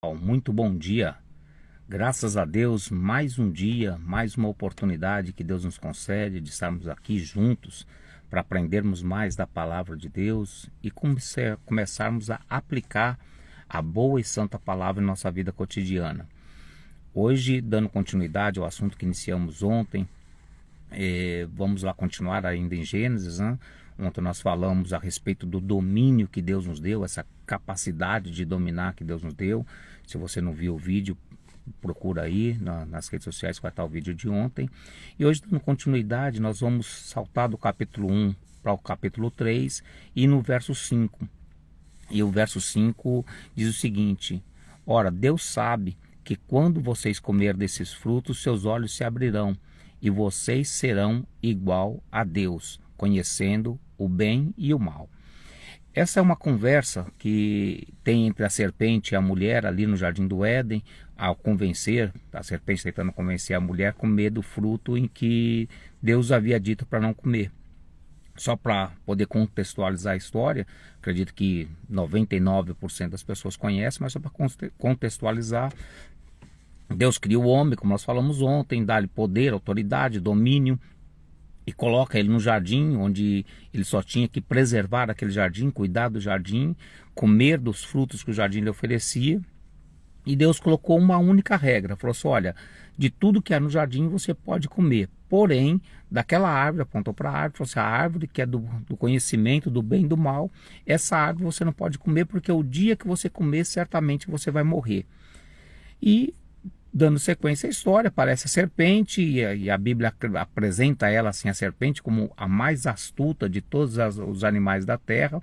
Muito bom dia. Graças a Deus, mais um dia, mais uma oportunidade que Deus nos concede de estarmos aqui juntos para aprendermos mais da palavra de Deus e começarmos a aplicar a boa e santa palavra em nossa vida cotidiana. Hoje, dando continuidade ao assunto que iniciamos ontem, vamos lá continuar ainda em Gênesis, né? Ontem nós falamos a respeito do domínio que Deus nos deu, essa capacidade de dominar que Deus nos deu. Se você não viu o vídeo, procura aí nas redes sociais que vai estar o vídeo de ontem. E hoje, dando continuidade, nós vamos saltar do capítulo 1 para o capítulo 3 e no verso 5. E o verso 5 diz o seguinte: Ora, Deus sabe que quando vocês comer desses frutos, seus olhos se abrirão e vocês serão igual a Deus, conhecendo o bem e o mal. Essa é uma conversa que tem entre a serpente e a mulher ali no Jardim do Éden, ao convencer, a serpente tentando convencer a mulher com medo do fruto em que Deus havia dito para não comer. Só para poder contextualizar a história, acredito que 99% das pessoas conhecem, mas só para contextualizar, Deus cria o homem, como nós falamos ontem, dá-lhe poder, autoridade, domínio, e coloca ele no jardim, onde ele só tinha que preservar aquele jardim, cuidar do jardim, comer dos frutos que o jardim lhe oferecia. E Deus colocou uma única regra, falou assim: olha, de tudo que há no jardim você pode comer, porém, daquela árvore, apontou para a árvore, falou assim: a árvore que é do conhecimento, do bem e do mal, essa árvore você não pode comer, porque o dia que você comer, certamente você vai morrer. E dando sequência à história, aparece a serpente e a Bíblia apresenta ela assim, a serpente, como a mais astuta de todos os animais da terra.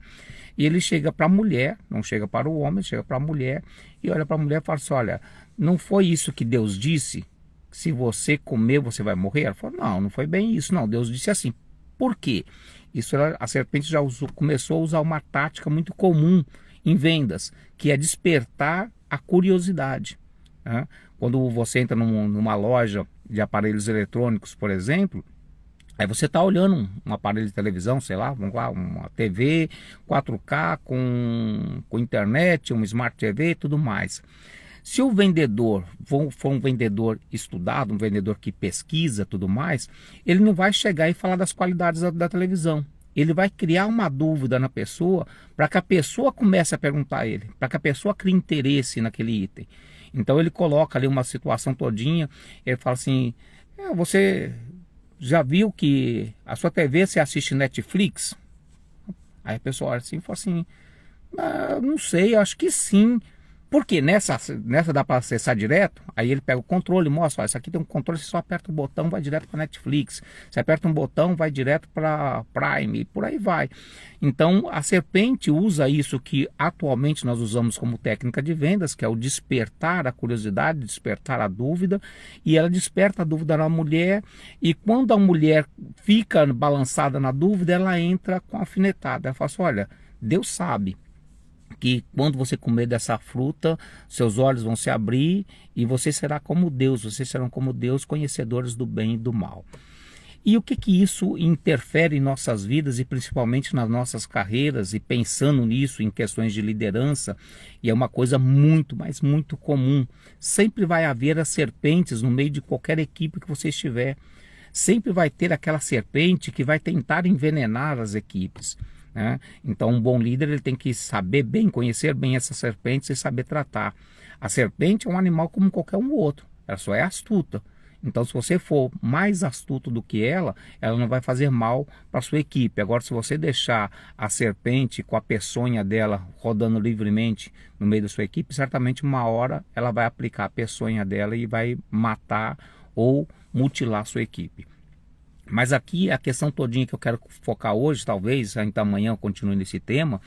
E ele chega para a mulher, não chega para o homem, chega para a mulher e olha para a mulher e fala assim: olha, não foi isso que Deus disse? Se você comer, você vai morrer? Ela falou: não foi bem isso, não. Deus disse assim. Por quê? Isso a serpente já começou a usar uma tática muito comum em vendas, que é despertar a curiosidade. Né? Quando você entra numa loja de aparelhos eletrônicos, por exemplo, aí você está olhando um aparelho de televisão, sei lá, vamos lá, uma TV 4K com internet, uma Smart TV e tudo mais. Se o vendedor for um vendedor estudado, um vendedor que pesquisa tudo mais, ele não vai chegar e falar das qualidades da televisão. Ele vai criar uma dúvida na pessoa para que a pessoa comece a perguntar a ele, para que a pessoa crie interesse naquele item. Então ele coloca ali uma situação todinha, ele fala assim: você já viu que a sua TV você assiste Netflix? Aí a pessoa olha assim e fala assim: não sei, acho que sim. Porque nessa dá para acessar direto. Aí ele pega o controle e mostra: ó, isso aqui tem um controle, você só aperta o botão, vai direto para Netflix. Você aperta um botão, vai direto para Prime, e por aí vai. Então a serpente usa isso que atualmente nós usamos como técnica de vendas, que é o despertar a curiosidade, despertar a dúvida. E ela desperta a dúvida na mulher, e quando a mulher fica balançada na dúvida, ela entra com a alfinetada. Ela fala assim: olha, Deus sabe que quando você comer dessa fruta, seus olhos vão se abrir e você será como Deus, vocês serão como Deus, conhecedores do bem e do mal. E o que isso interfere em nossas vidas e principalmente nas nossas carreiras, e pensando nisso em questões de liderança, e é uma coisa muito, mas muito comum. Sempre vai haver as serpentes no meio de qualquer equipe que você estiver. Sempre vai ter aquela serpente que vai tentar envenenar as equipes. Né? Então um bom líder ele tem que saber bem, conhecer bem essas serpentes e saber tratar. A serpente é um animal como qualquer um outro, ela só é astuta. Então se você for mais astuto do que ela não vai fazer mal para sua equipe. Agora, se você deixar a serpente com a peçonha dela rodando livremente no meio da sua equipe, certamente uma hora ela vai aplicar a peçonha dela e vai matar ou mutilar a sua equipe. Mas aqui a questão todinha que eu quero focar hoje, talvez ainda amanhã eu continue nesse tema,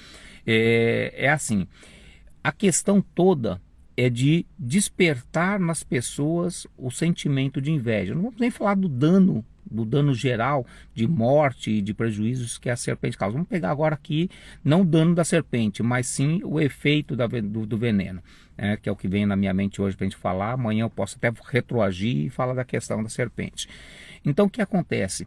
é assim: a questão toda é de despertar nas pessoas o sentimento de inveja. Não vamos nem falar do dano geral, de morte e de prejuízos que a serpente causa. Vamos pegar agora aqui, não o dano da serpente, mas sim o efeito do veneno, que é o que vem na minha mente hoje para a gente falar. Amanhã eu posso até retroagir e falar da questão da serpente. Então o que acontece?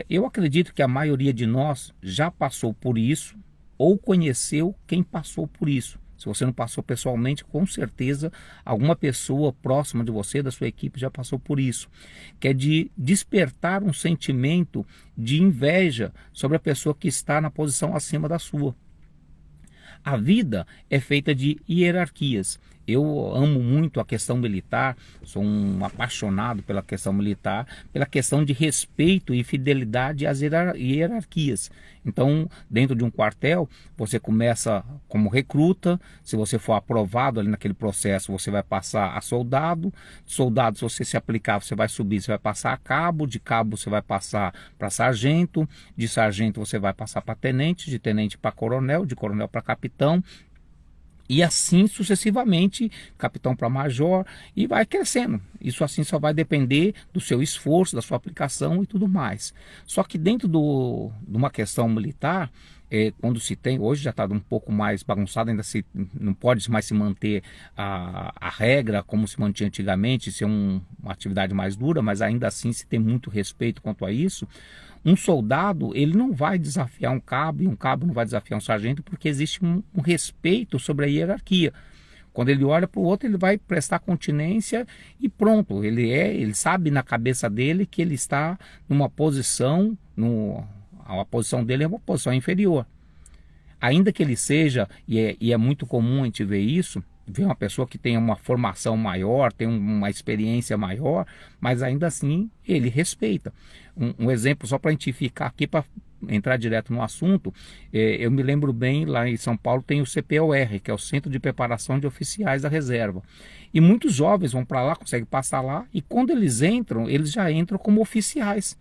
Eu acredito que a maioria de nós já passou por isso ou conheceu quem passou por isso. Se você não passou pessoalmente, com certeza alguma pessoa próxima de você, da sua equipe, já passou por isso. Que é de despertar um sentimento de inveja sobre a pessoa que está na posição acima da sua. A vida é feita de hierarquias. Eu amo muito a questão militar, sou um apaixonado pela questão militar, pela questão de respeito e fidelidade às hierarquias. Então, dentro de um quartel, você começa como recruta, se você for aprovado ali naquele processo, você vai passar a soldado, soldado, se você se aplicar, você vai subir, você vai passar a cabo, de cabo você vai passar para sargento, de sargento você vai passar para tenente, de tenente para coronel, de coronel para capitão, e assim sucessivamente, capitão para major, e vai crescendo. Isso assim só vai depender do seu esforço, da sua aplicação e tudo mais. Só que dentro de uma questão militar, quando se tem, hoje já está um pouco mais bagunçado, ainda não pode mais se manter a regra como se mantinha antigamente, ser uma atividade mais dura, mas ainda assim se tem muito respeito quanto a isso. Um soldado, ele não vai desafiar um cabo e um cabo não vai desafiar um sargento, porque existe um respeito sobre a hierarquia. Quando ele olha para o outro, ele vai prestar continência e pronto. Ele sabe na cabeça dele que ele está numa posição, a posição dele é uma posição inferior. Ainda que ele seja, e é muito comum a gente ver isso, ver uma pessoa que tem uma formação maior, tem uma experiência maior, mas ainda assim ele respeita. Um exemplo só para a gente ficar aqui, para entrar direto no assunto, eu me lembro bem, lá em São Paulo tem o CPOR, que é o Centro de Preparação de Oficiais da Reserva. E muitos jovens vão para lá, conseguem passar lá, e quando eles entram, eles já entram como oficiais.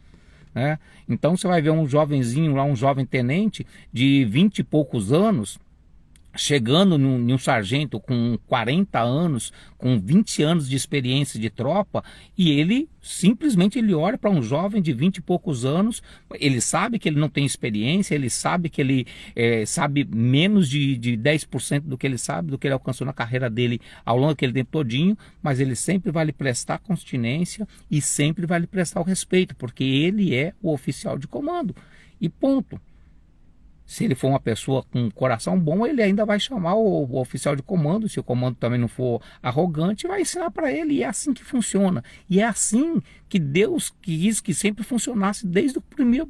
Né? Então você vai ver um jovenzinho lá, um jovem tenente de 20 e poucos anos, chegando em um sargento com 40 anos, com 20 anos de experiência de tropa, e ele simplesmente olha para um jovem de 20 e poucos anos, ele sabe que ele não tem experiência, ele sabe que ele sabe menos de 10% do que ele alcançou na carreira dele ao longo daquele tempo todinho, mas ele sempre vai lhe prestar continência e sempre vai lhe prestar o respeito, porque ele é o oficial de comando, e ponto. Se ele for uma pessoa com um coração bom, ele ainda vai chamar o oficial de comando. Se o comando também não for arrogante, vai ensinar para ele. E é assim que funciona. E é assim que Deus quis que sempre funcionasse desde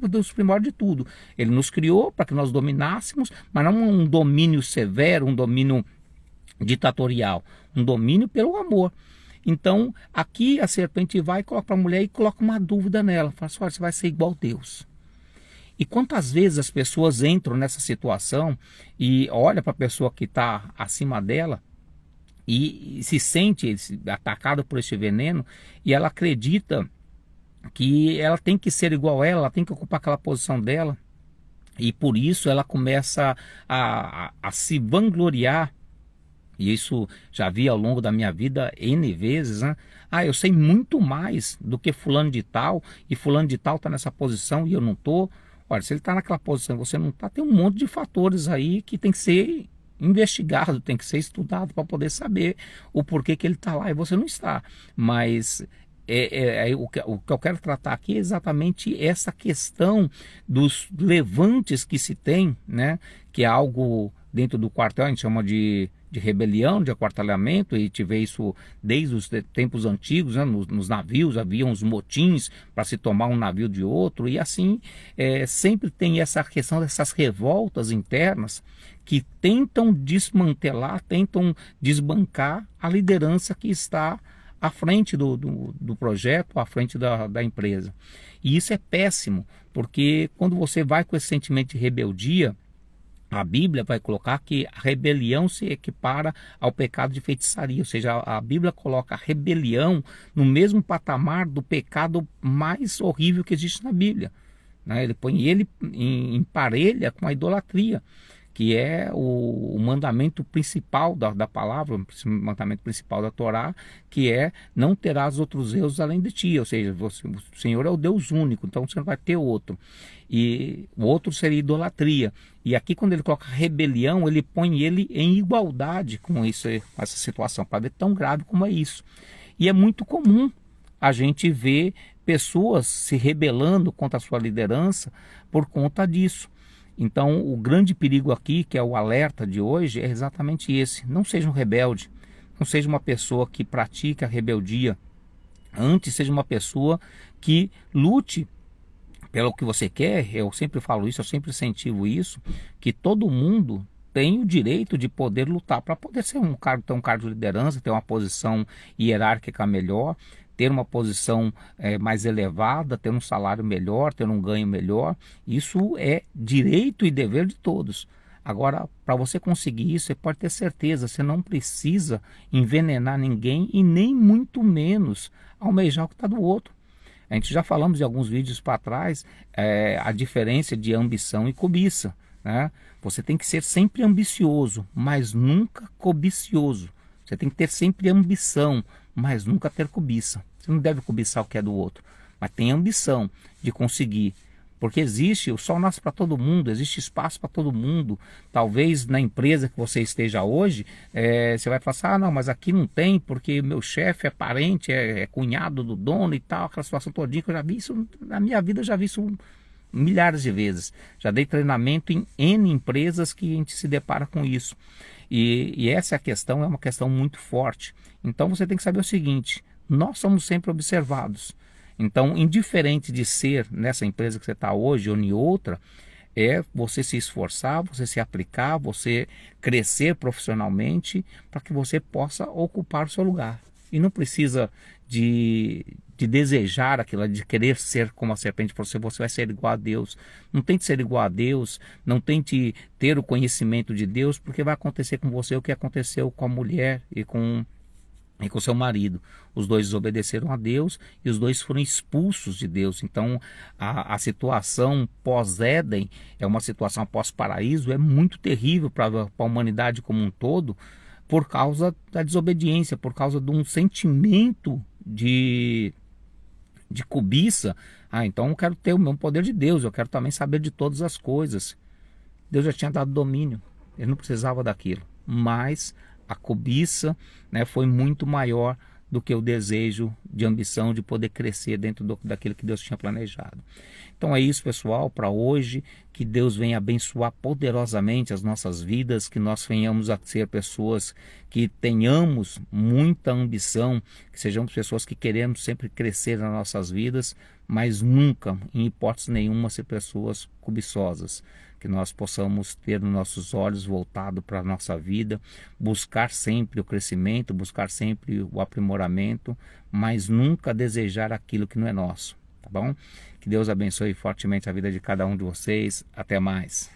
dos primórdios de tudo. Ele nos criou para que nós dominássemos, mas não um domínio severo, um domínio ditatorial. Um domínio pelo amor. Então, aqui a serpente vai e coloca para a mulher e coloca uma dúvida nela. Fala assim, olha, você vai ser igual a Deus. E quantas vezes as pessoas entram nessa situação e olham para a pessoa que está acima dela e se sente atacada por esse veneno, e ela acredita que ela tem que ser igual a ela tem que ocupar aquela posição dela, e por isso ela começa a se vangloriar. E isso já vi ao longo da minha vida N vezes, né? Eu sei muito mais do que fulano de tal, e fulano de tal está nessa posição e eu não estou. Olha, se ele está naquela posição e você não está, tem um monte de fatores aí que tem que ser investigado, tem que ser estudado para poder saber o porquê que ele está lá e você não está. Mas o que eu quero tratar aqui é exatamente essa questão dos levantes que se tem, né? Que é algo dentro do quartel, a gente chama de rebelião, de aquartelamento, e te vê isso desde os tempos antigos, né? Nos navios havia uns motins para se tomar um navio de outro, e assim sempre tem essa questão dessas revoltas internas que tentam desmantelar, tentam desbancar a liderança que está à frente do projeto, à frente da empresa. E isso é péssimo, porque quando você vai com esse sentimento de rebeldia, a Bíblia vai colocar que a rebelião se equipara ao pecado de feitiçaria, ou seja, a Bíblia coloca a rebelião no mesmo patamar do pecado mais horrível que existe na Bíblia, né? Ele põe ele em parelha com a idolatria, que é o mandamento principal da palavra, o mandamento principal da Torá, que é não terás outros deuses além de ti, ou seja, o Senhor é o Deus único, então você não vai ter outro. E o outro seria idolatria. E aqui quando ele coloca rebelião, ele põe ele em igualdade com isso, com essa situação, para ver tão grave como é isso. E é muito comum a gente ver pessoas se rebelando contra a sua liderança por conta disso. Então, o grande perigo aqui, que é o alerta de hoje, é exatamente esse. Não seja um rebelde, não seja uma pessoa que pratica a rebeldia. Antes, seja uma pessoa que lute pelo que você quer. Eu sempre falo isso, eu sempre incentivo isso, que todo mundo tem o direito de poder lutar para poder ser um cargo, ter um cargo de liderança, ter uma posição hierárquica melhor, ter uma posição mais elevada, ter um salário melhor, ter um ganho melhor. Isso é direito e dever de todos. Agora, para você conseguir isso, você pode ter certeza, você não precisa envenenar ninguém e nem muito menos almejar o que está do outro. A gente já falamos em alguns vídeos para trás a diferença de ambição e cobiça, né? Você tem que ser sempre ambicioso, mas nunca cobicioso. Você tem que ter sempre ambição, mas nunca ter cobiça. Você não deve cobiçar o que é do outro, mas tem ambição de conseguir. Porque existe, o sol nasce para todo mundo, existe espaço para todo mundo. Talvez na empresa que você esteja hoje, você vai falar assim, ah não, mas aqui não tem, porque meu chefe é parente, é cunhado do dono e tal, aquela situação todinha que eu já vi isso, na minha vida eu já vi isso milhares de vezes. Já dei treinamento em N empresas que a gente se depara com isso. E essa questão é uma questão muito forte. Então você tem que saber o seguinte, nós somos sempre observados. Então, indiferente de ser nessa empresa que você está hoje ou em outra, é você se esforçar, você se aplicar, você crescer profissionalmente para que você possa ocupar o seu lugar. E não precisa de desejar aquilo, de querer ser como a serpente, você vai ser igual a Deus. Não tente ser igual a Deus, não tente ter o conhecimento de Deus, porque vai acontecer com você o que aconteceu com a mulher e com seu marido. Os dois desobedeceram a Deus e os dois foram expulsos de Deus. Então a situação pós-Éden é uma situação pós-paraíso, é muito terrível para a humanidade como um todo, por causa da desobediência, por causa de um sentimento de cobiça. Ah, então eu quero ter o mesmo poder de Deus, eu quero também saber de todas as coisas. Deus já tinha dado domínio, ele não precisava daquilo, mas a cobiça, né, foi muito maior do que o desejo de ambição de poder crescer dentro daquilo que Deus tinha planejado. Então é isso, pessoal, para hoje. Que Deus venha abençoar poderosamente as nossas vidas, que nós venhamos a ser pessoas que tenhamos muita ambição, que sejamos pessoas que queremos sempre crescer nas nossas vidas, mas nunca, em hipótese nenhuma, ser pessoas cobiçosas. Que nós possamos ter os nossos olhos voltados para a nossa vida, buscar sempre o crescimento, buscar sempre o aprimoramento, mas nunca desejar aquilo que não é nosso, tá bom? Que Deus abençoe fortemente a vida de cada um de vocês. Até mais.